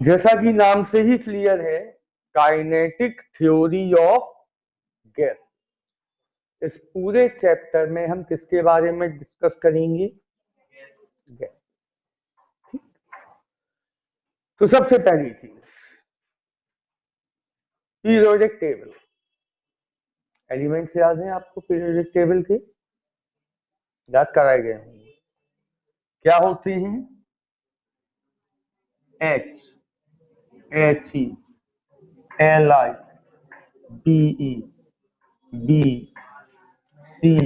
जैसा कि नाम से ही क्लियर है, काइनेटिक थ्योरी ऑफ गैस। इस पूरे चैप्टर में हम किसके बारे में डिस्कस करेंगे? गैस। तो सबसे पहली चीज, पीरियोडिक टेबल। एलिमेंट्स याद हैं आपको पीरियोडिक टेबल के? याद कराए गए होंगे। क्या होते हैं? H, H E, L I, B E, B, C,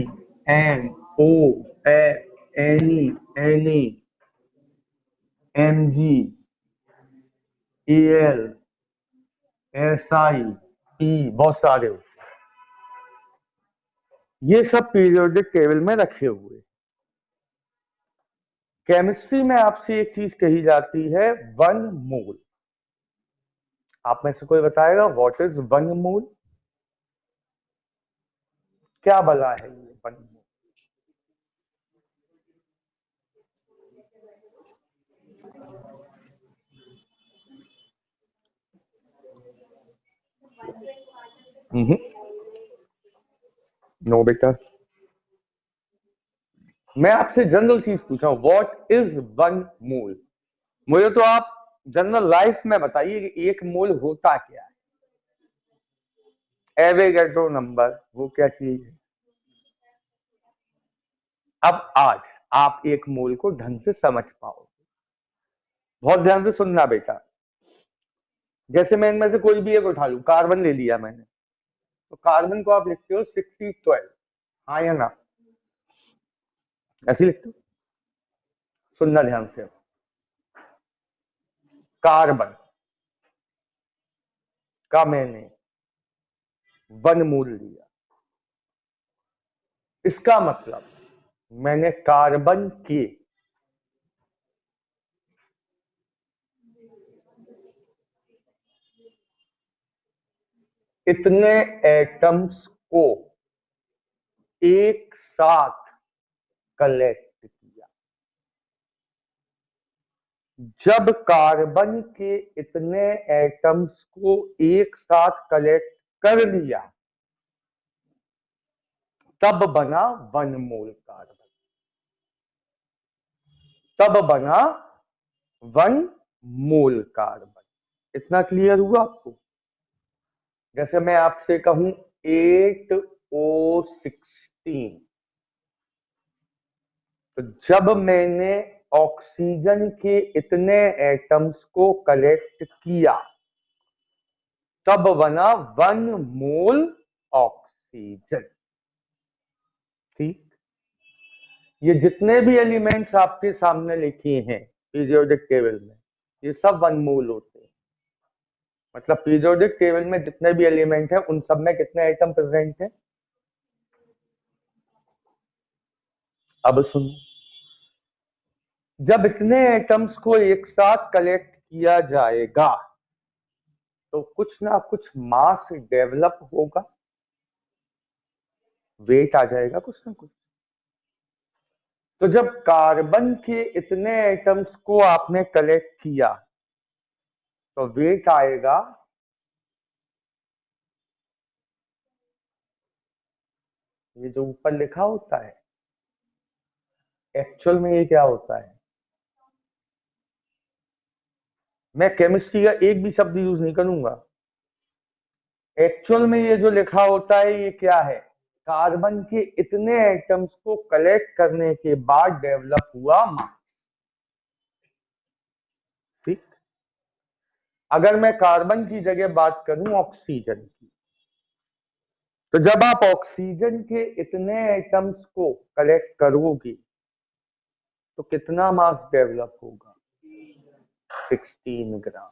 N, O, N E, N E, M G, A L, S I, P, बहुत सारे होते हैं। ये सब पीरियोडिक टेबल में रखे हुए। केमिस्ट्री में आपसे एक चीज कही जाती है, वन मोल। आप में से कोई बताएगा व्हाट इज वन मोल? क्या बला है ये वन मोल? नो बेटा, मैं आपसे जनरल चीज पूछा हूं, व्हाट इज वन मोल। मुझे तो आप जनरल लाइफ में बताइए कि एक मोल होता क्या है। एवोगैड्रो नंबर वो क्या चीज है? अब आज आप एक मोल को ढंग से समझ पाओ। बहुत ध्यान से सुनना बेटा। जैसे मैं इनमें से कोई भी एक उठा लू, कार्बन ले लिया मैंने, तो कार्बन को आप लिखते हो 6012। हाँ या ना? ऐसे लिखते हो? सुनना ध्यान से। कार्बन का मैंने वन मोल लिया, इसका मतलब मैंने कार्बन के इतने एटम्स को एक साथ कलेक्ट किया। जब कार्बन के इतने एटम्स को एक साथ कलेक्ट कर लिया, तब बना वन मोल कार्बन। तब बना वन मोल कार्बन। इतना क्लियर हुआ आपको? जैसे मैं आपसे कहूं 8O16, तो जब मैंने ऑक्सीजन के इतने एटम्स को कलेक्ट किया, तब बना वन मोल ऑक्सीजन। ठीक? ये जितने भी एलिमेंट्स आपके सामने लिखे हैं पीरियोडिक टेबल में, ये सब वन मोल होते हैं। मतलब पीरियोडिक टेबल में जितने भी एलिमेंट हैं उन सब में कितने आइटम प्रेजेंट हैं? अब सुनो, जब इतने एटम्स को एक साथ कलेक्ट किया जाएगा तो कुछ ना कुछ मास डेवलप होगा, वेट आ जाएगा कुछ ना कुछ। तो जब कार्बन के इतने एटम्स को आपने कलेक्ट किया तो वेट आएगा, ये जो ऊपर लिखा होता है, एक्चुअल में ये क्या होता है? मैं केमिस्ट्री का एक भी शब्द यूज नहीं करूंगा। एक्चुअल में ये जो लिखा होता है ये क्या है? कार्बन के इतने एटम्स को कलेक्ट करने के बाद डेवलप हुआ मास। ठीक? अगर मैं कार्बन की जगह बात करूं ऑक्सीजन की, तो जब आप ऑक्सीजन के इतने एटम्स को कलेक्ट करोगे तो कितना मास डेवलप होगा? 16 ग्राम।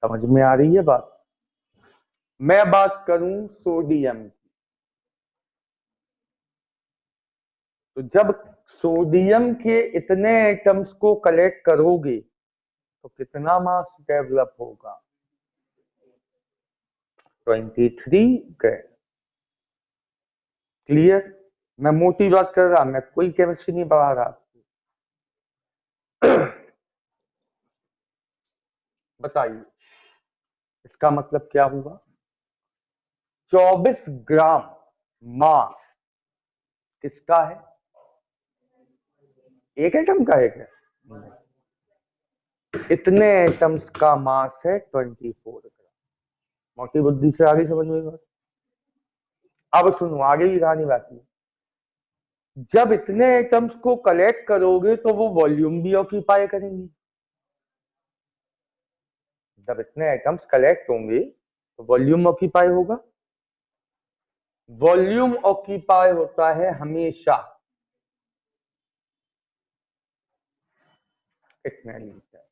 समझ में आ रही है बात? मैं बात करूं सोडियम की, तो जब सोडियम के इतने एटम्स को कलेक्ट करोगे तो कितना मास डेवलप होगा? 23 ग्राम। क्लियर? मैं मोटी बात कर रहा, मैं कोई केमिस्ट्री नहीं पढ़ा रहा। बताइए इसका मतलब क्या हुआ? 24 ग्राम मास किसका है? एक एटम का है क्या? नहीं। इतने एटम्स का मास है 24 ग्राम। मोटी बुद्धि से आगे समझ में बात। अब सुनो आगे की कहानी बाकी है। जब इतने एटम्स को कलेक्ट करोगे तो वो वॉल्यूम भी ऑक्यूपाई करेंगे। जब इतने एटम्स कलेक्ट होंगे तो वॉल्यूम ऑक्यूपाई होगा। वॉल्यूम ऑक्यूपाई होता है हमेशा इतने लीटर।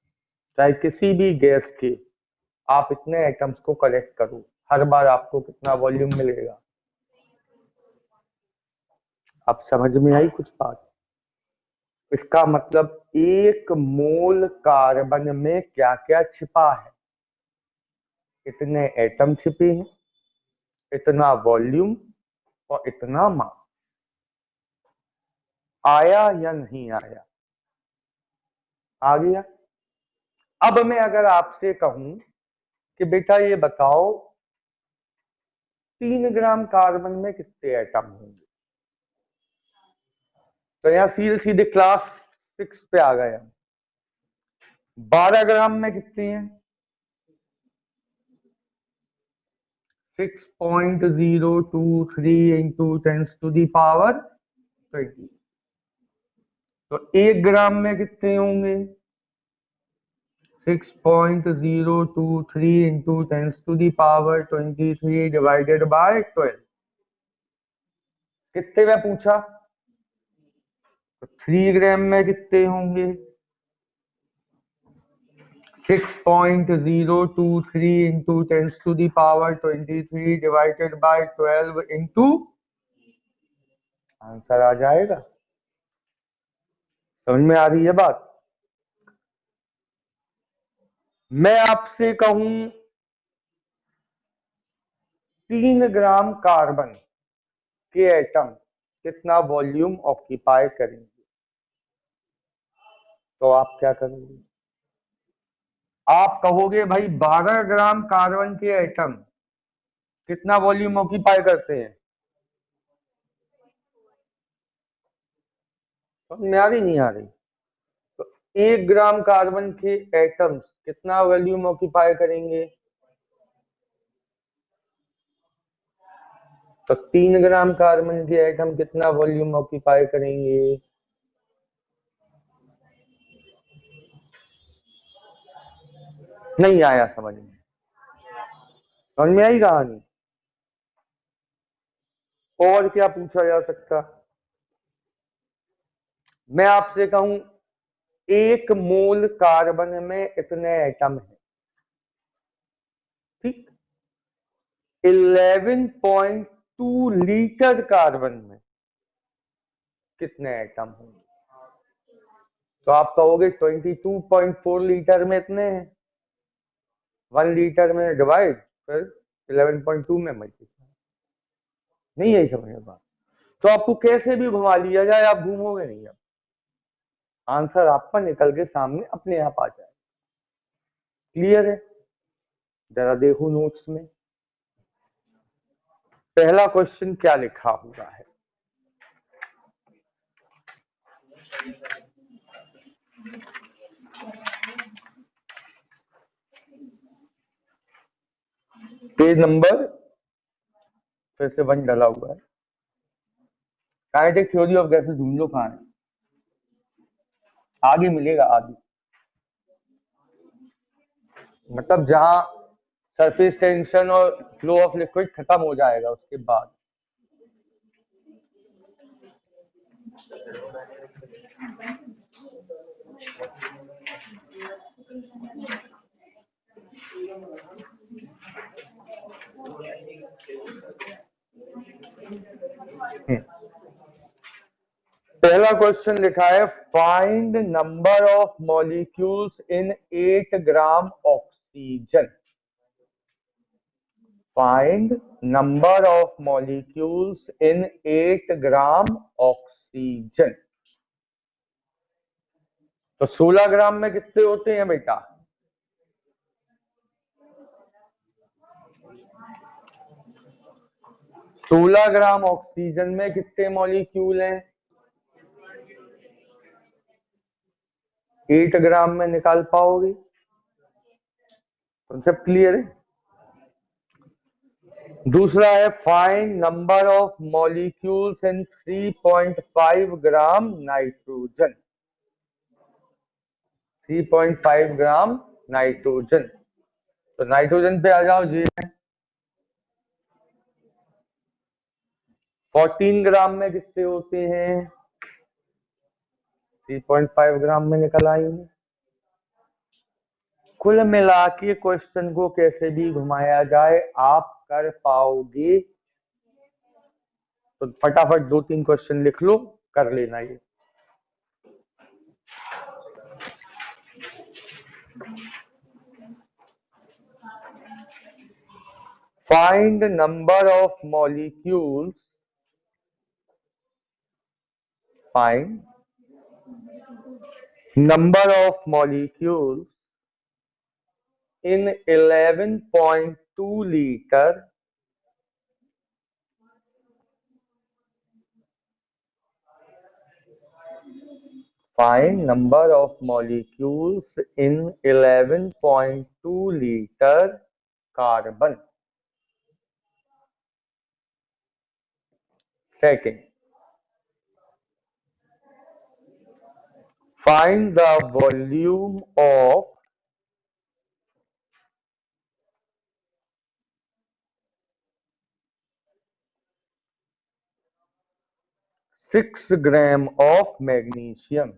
चाहे किसी भी गैस के आप इतने एटम्स को कलेक्ट करो, हर बार आपको कितना वॉल्यूम मिलेगा? अब समझ में आई कुछ बात? इसका मतलब एक मोल कार्बन में क्या क्या छिपा है? इतने एटम छिपे हैं, इतना वॉल्यूम और इतना मास। आया या नहीं आया? आ गया। अब मैं अगर आपसे कहूं कि बेटा ये बताओ 3 ग्राम कार्बन में कितने एटम होंगे, तो यहां सीधे सीधे क्लास 6 पे आ गए हम। 12 ग्राम में कितनी है? 6.023 इंटू 10⁻20। तो 1 ग्राम में कितने होंगे? 6.023 इंटू 10⁻23 डिवाइडेड बाय 12। कितने में पूछा? तो 3 ग्राम में कितने होंगे? 6.023 into 10⁻23 divided by 12 into, answer आ जाएगा। समझ में आ रही है बात? मैं आपसे कहूं 3 ग्राम कार्बन के एटम कितना वॉल्यूम ऑक्यूपाई करेंगे, तो आप क्या करोगे? आप कहोगे भाई 12 ग्राम कार्बन के एटम कितना वॉल्यूम ऑक्यूपाई करते हैं? समझ में आ रही नहीं आ रही? तो 1 ग्राम कार्बन के एटम्स कितना वॉल्यूम ऑक्यूपाई करेंगे? तो 3 ग्राम कार्बन के एटम कितना वॉल्यूम ऑक्यूपाई करेंगे? नहीं आया समझ में? समझ में आई कहानी? और क्या पूछा जा सकता? मैं आपसे कहूं 1 मोल कार्बन में इतने एटम है, ठीक? 11.2 लीटर कार्बन में कितने एटम होंगे? तो आप कहोगे 22.4 लीटर में इतने हैं, 1 लीटर में डिवाइड, फिर 11.2 में मल्टीप्लाई। नहीं यही समझ में बात? तो आपको कैसे भी घुमा लिया जाए आप घूमोगे नहीं। अब आंसर आपका निकल के सामने अपने आप आ जाए। क्लियर है? जरा देखो नोट्स में पहला क्वेश्चन क्या लिखा हुआ है। पेज नंबर फिर से 1 डाला हुआ है। काइनेटिक थ्योरी ऑफ गैसेस ढूंढ लो, कहां है? आगे मिलेगा आगे, मतलब जहां सरफेस टेंशन और फ्लो ऑफ लिक्विड खत्म हो जाएगा उसके बाद। पहला क्वेश्चन लिखा है find number of molecules in 8 gram oxygen. Find number of molecules in 8 gram oxygen. तो 16 ग्राम में कितने होते हैं बेटा? 16 ग्राम ऑक्सीजन में कितने मॉलिक्यूल हैं? 8 ग्राम में निकाल पाओगे? कॉन्सेप्ट क्लियर है? दूसरा है find number of molecules in 3.5 gram nitrogen. 3.5 gram nitrogen. तो नाइट्रोजन पे आ जाओ जी। 14 ग्राम में कितने होते हैं? 3.5 ग्राम में निकल आएंगे। कुल मिला के क्वेश्चन को कैसे भी घुमाया जाए आप कर पाओगे। तो फटाफट 2-3 क्वेश्चन लिख लो, कर लेना ये। Find number of molecules. Find number of molecules in 11.2 liter find number of molecules in 11.2 liter carbon. Second, find the volume of 6 gram of magnesium.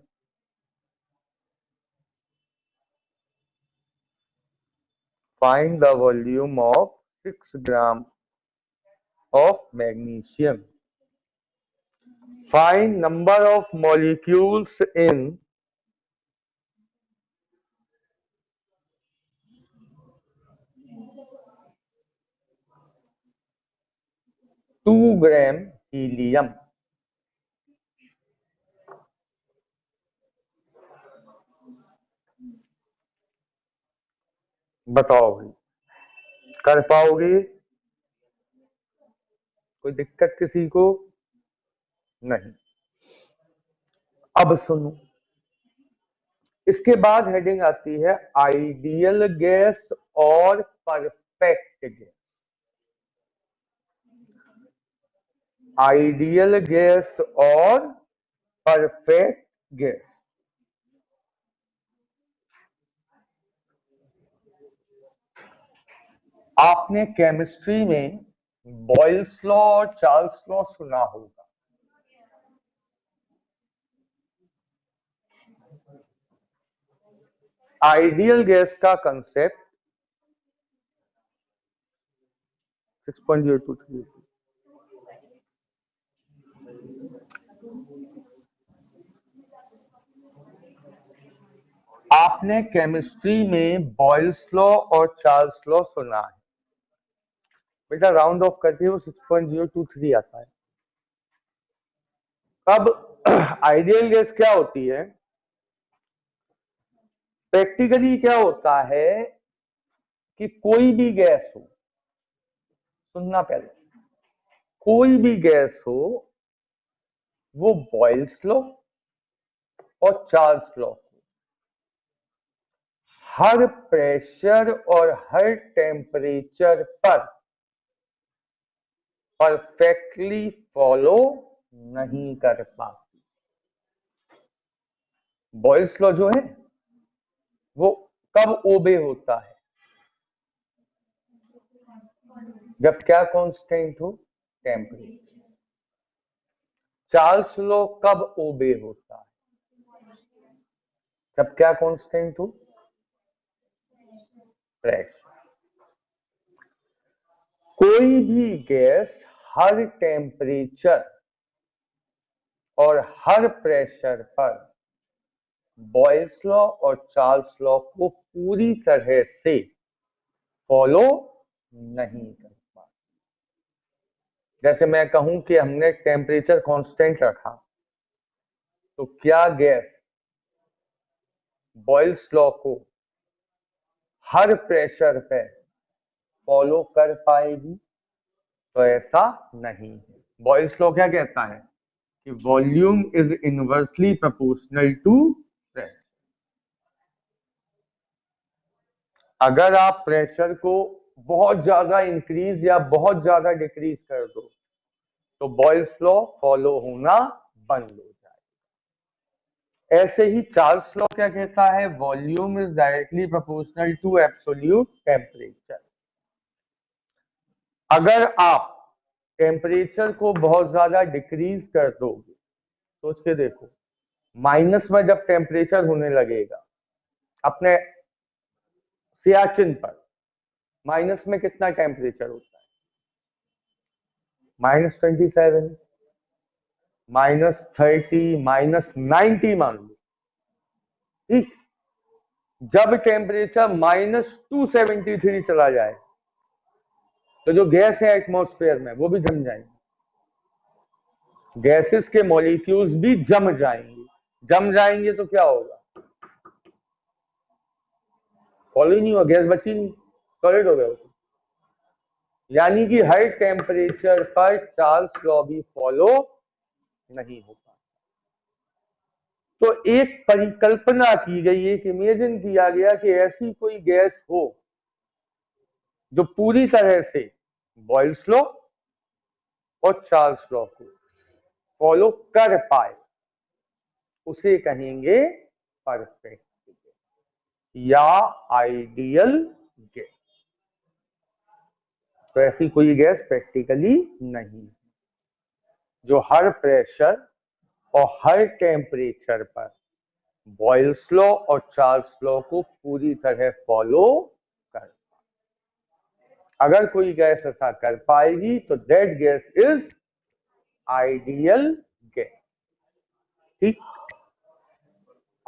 Find the volume of 6 gram of magnesium. Find number of molecules in 2 gram helium. बताओ भाई, कर पाओगे? कोई दिक्कत किसी को? नहीं। अब सुनो, इसके बाद हेडिंग आती है आइडियल गैस और परफेक्ट गैस। आइडियल गैस और परफेक्ट गैस। आपने केमिस्ट्री में बॉयल्स लॉ और चार्ल्स लॉ सुना होगा। आइडियल गैस का कंसेप्ट 6.023 आपने केमिस्ट्री में बॉयल्स लॉ और चार्ल्स लॉ सुना है बेटा, राउंड ऑफ करते हो 6.023 आता है। अब आइडियल गैस क्या होती है? प्रैक्टिकली क्या होता है कि कोई भी गैस हो, सुनना पहले, कोई भी गैस हो वो बॉयल्स लॉ और चार्ल्स लॉ हर प्रेशर और हर टेम्परेचर पर परफेक्टली फॉलो नहीं कर पाती। बॉयल्स लॉ जो है वो कब ओबे होता है? जब क्या कांस्टेंट हो? टेम्परेचर। चार्ल्स लॉ कब ओबे होता है? जब क्या कांस्टेंट हो? प्रेशर। कोई भी गैस हर टेम्परेचर और हर प्रेशर पर बॉयल्स लॉ और चार्ल्स लॉ को पूरी तरह से फॉलो नहीं कर पाती। जैसे मैं कहूं कि हमने टेम्परेचर कांस्टेंट रखा, तो क्या गैस बॉयल्स लॉ को हर प्रेशर पे फॉलो कर पाएगी? तो ऐसा नहीं है। बॉयल्स लॉ क्या कहता है कि volume is inversely proportional to pressure. अगर आप प्रेशर को बहुत ज्यादा इंक्रीज या बहुत ज्यादा डिक्रीज कर दो तो बॉयल्स लॉ फॉलो होना बंद हो जाए। ऐसे ही चार्ल्स लॉ क्या कहता है, volume is directly proportional to absolute temperature. अगर आप टेम्परेचर को बहुत ज्यादा डिक्रीज कर दोगे, सोच के देखो, माइनस में जब टेम्परेचर होने लगेगा अपने सियाचिन पर, माइनस में कितना टेम्परेचर होता है, -27, -30, -90 मान लो, ठीक। जब टेम्परेचर -273 चला जाए तो जो गैस है एटमॉस्फेयर में वो भी जम जाएंगे, गैसेस के मॉलिक्यूल्स भी जम जाएंगे। जम जाएंगे तो क्या होगा, फॉलो ही नहीं हुआ, गैस बची नहीं, सॉलिड हो गया। यानी कि हर टेम्परेचर पर चार्ल्स लॉ भी फॉलो नहीं होता। तो एक परिकल्पना की गई, एक इमेजिन किया गया कि ऐसी कोई गैस हो जो पूरी तरह से बॉयल्स लॉ और चार्ल्स लॉ को फॉलो कर पाए, उसे कहेंगे परफेक्ट या आइडियल गैस। तो ऐसी कोई गैस प्रैक्टिकली नहीं जो हर प्रेशर और हर टेम्परेचर पर बॉयल्स लॉ और चार्ल्स लॉ को पूरी तरह फॉलो कर। अगर कोई गैस ऐसा कर पाएगी तो that gas is ideal gas, ठीक।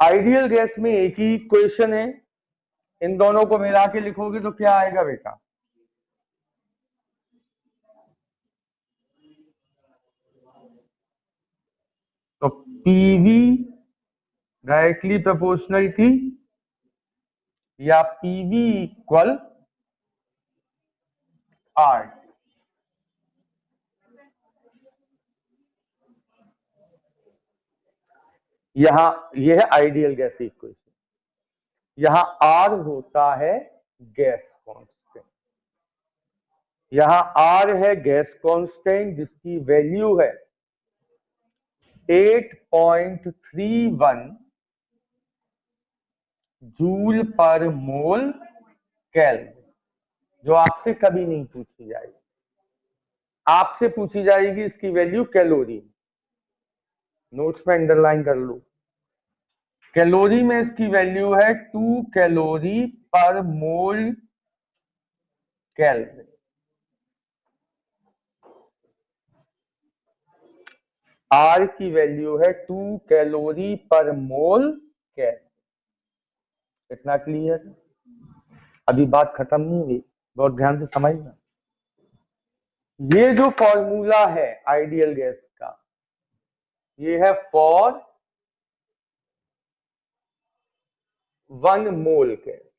आइडियल गैस में एक ही इक्वेशन है, इन दोनों को मिला के लिखोगे तो क्या आएगा बेटा, तो पीवी डायरेक्टली प्रोपोर्शनल थी या पीवी इक्वल आर। यहां यह है आइडियल गैस इक्वेशन। यहां आर होता है गैस कांस्टेंट, यहां आर है गैस कांस्टेंट जिसकी वैल्यू है 8.31 जूल पर मोल केल्विन, जो आपसे कभी नहीं पूछी जाएगी। आपसे पूछी जाएगी इसकी वैल्यू कैलोरी, नोट्स में अंडरलाइन कर लो। कैलोरी में इसकी वैल्यू है 2 कैलोरी पर मोल केल्विन। आर की वैल्यू है 2 कैलोरी पर मोल केल्विन। इतना क्लियर? अभी बात खत्म नहीं हुई, बहुत ध्यान से समझना। ये जो फॉर्मूला है आइडियल गैस का, ये है फॉर 1 मोल गैस।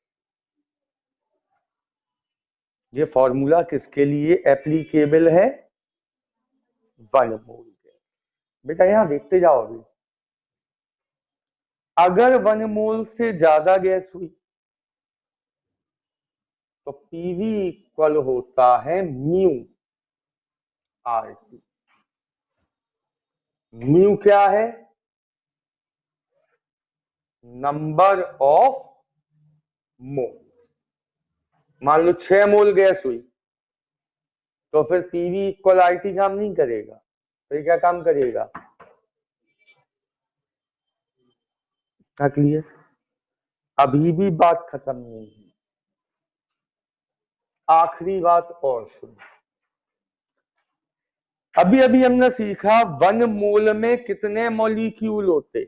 ये फॉर्मूला किसके लिए एप्लीकेबल है, 1 मोल गैस। बेटा यहां देखते जाओ, अभी अगर 1 मोल से ज्यादा गैस हुई तो पीवी इक्वल होता है म्यू आर टी। म्यू क्या है, नंबर ऑफ मोल। मान लो 6 मोल गैस हुई तो फिर पीवी इक्वल आर टी काम नहीं करेगा, तो क्या काम करेगा, क्या क्लियर? अभी भी बात खत्म नहीं हुई, आखिरी बात और सुनो। अभी अभी हमने सीखा 1 मोल में कितने मॉलिक्यूल होते,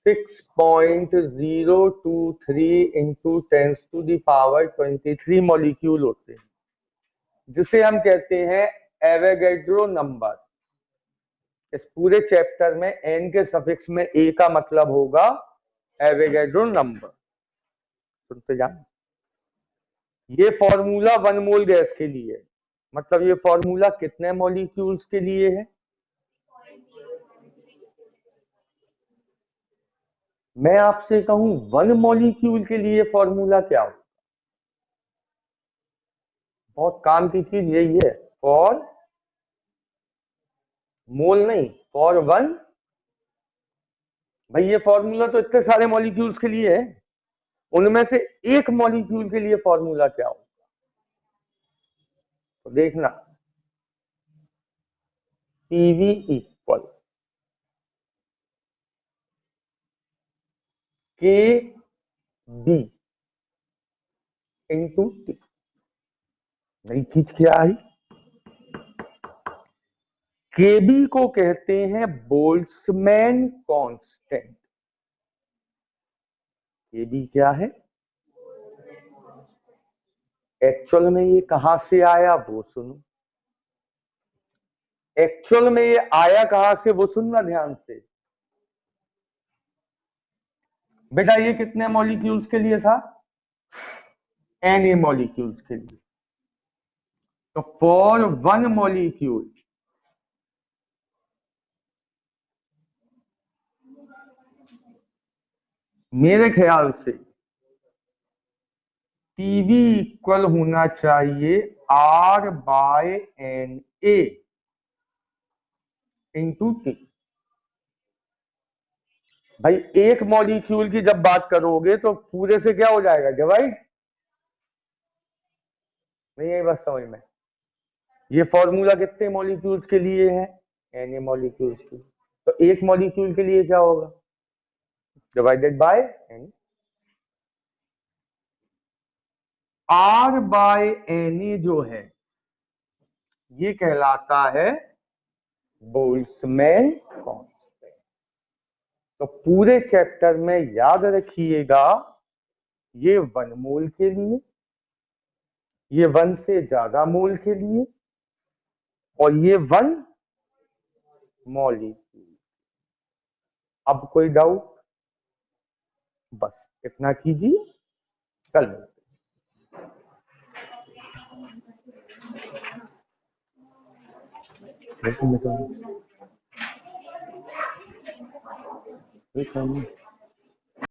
6.023 इंटू 10⁻23 मॉलिक्यूल होते हैं, जिसे हम कहते हैं एवोगैड्रो नंबर। इस पूरे चैप्टर में एन के सफिक्स में ए का मतलब होगा एवोगैड्रो नंबर। सुनते जाना। ये फॉर्मूला 1 मोल गैस के लिए है, मतलब ये फॉर्मूला कितने मॉलिक्यूल्स के लिए है? मैं आपसे कहूं 1 मॉलिक्यूल के लिए फॉर्मूला क्या हो? बहुत काम की चीज यही है, फॉर मोल नहीं, फॉर 1। भाई ये फॉर्मूला तो इतने सारे मॉलिक्यूल्स के लिए है, उनमें से एक मॉलिक्यूल के लिए फॉर्मूला क्या हो? तो देखना, पीवी इक्वल के बी इंटू टी। नई चीज क्या आई? केबी को कहते हैं बोल्ट्जमैन कांस्टेंट। केबी क्या है? एक्चुअल में ये कहां से आया वो सुनो। एक्चुअल में ये आया कहां से वो सुनना ध्यान से। बेटा ये कितने मॉलिक्यूल्स के लिए था? एन ए मॉलिक्यूल्स के लिए। तो फॉर 1 मॉलिक्यूल मेरे ख्याल से पीवी इक्वल होना चाहिए R by N A into T. भाई एक मॉलिक्यूल की जब बात करोगे तो पूरे से क्या हो जाएगा, डिवाइड। नहीं है बस समझ में। ये फॉर्मूला कितने मॉलिक्यूल्स के लिए है? एन ए मॉलिक्यूल्स के। तो एक मॉलिक्यूल के लिए क्या होगा? Divided by N. R by N A जो है ये कहलाता है बोल्ट्जमैन कांस्टेंट। तो पूरे चैप्टर में याद रखिएगा, ये 1 मोल के लिए, ये 1 से ज्यादा मोल के लिए, और ये 1 मॉलिक्यूल। अब कोई डाउट? बस इतना कीजिए, कल मिलते हैं।